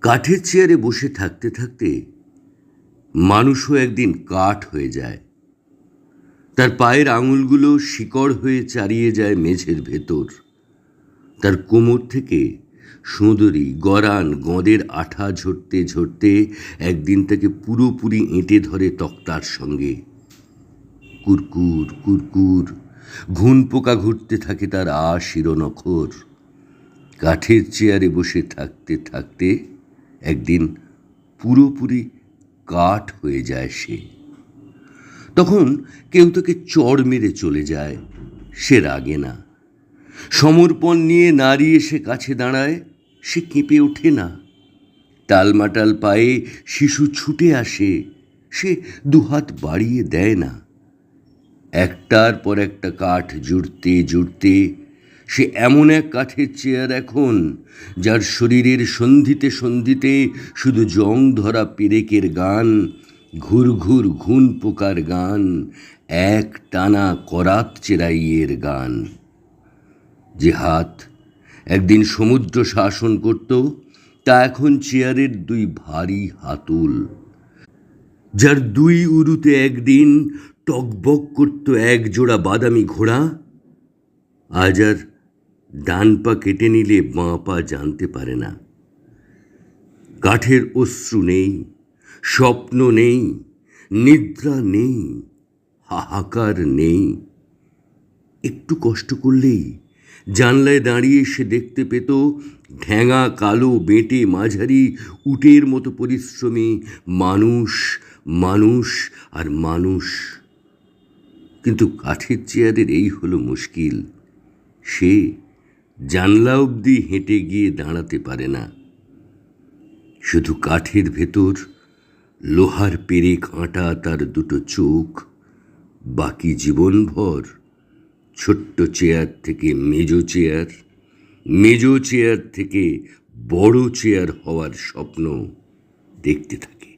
কাঠের চেয়ারে বসে থাকতে থাকতে মানুষও একদিন কাঠ হয়ে যায়। তার পায়ের আঙুলগুলো শিকড় হয়ে চারিয়ে যায় মেঝের ভেতর। তার কোমর থেকে সুঁদরি, গরান, গঁদের আঠা ঝরতে ঝরতে একদিন তাকে পুরোপুরি এঁটে ধরে তক্তার সঙ্গে। কুরকুর কুরকুর ঘুন পোকা ঘুরতে থাকে তার শিরোনখর। কাঠের চেয়ারে বসে থাকতে থাকতে একদিন পুরোপুরি কাঠ হয়ে যায় সে। তখন কেউ তাকে চড় মেরে চলে যায়, সে রাগে না। সমর্পণ নিয়ে নারী এসে কাছে দাঁড়ায়, সে কেঁপে ওঠে না। টালমাটাল পায়ে শিশু ছুটে আসে, সে দুহাত বাড়িয়ে দেয় না। একটার পর একটা কাঠ জুড়তে জুড়তে সে এমন এক কাঠের চেয়ার এখন, যার শরীরের সন্ধিতে সন্ধিতে শুধু জং ধরা পেরেকের গান, ঘুর ঘুর ঘুন পোকার গান, এক টানা করাত চেরাইয়ের গান। যে হাত একদিন সমুদ্র শাসন করত, তা এখন চেয়ারের দুই ভারী হাতুল। যার দুই উরুতে একদিন টকবক করত এক জোড়া বাদামি ঘোড়া, আজ আর ডান পা কেটে নিলে বাঁ পা জানতে পারে না। কাঠের অশ্রু নেই, স্বপ্ন নেই, নিদ্রা নেই, হাহাকার নেই। একটু কষ্ট করলেই জানলায় দাঁড়িয়ে সে দেখতে পেত ঢ্যাঙা কালো বেঁটে মাঝারি উটের মতো পরিশ্রমী মানুষ, মানুষ আর মানুষ। কিন্তু কাঠের চেয়ারের এই হলো মুশকিল, সে জানলা অবধি হেঁটে গিয়ে দাঁড়াতে পারে না। শুধু কাঠের ভেতর লোহার পেরেক আঁটা তার দুটো চোখ। বাকি জীবনভর ছোট্ট চেয়ার থেকে মেজো চেয়ার, মেজো চেয়ার থেকে বড় চেয়ার হওয়ার স্বপ্ন দেখতে থাকে।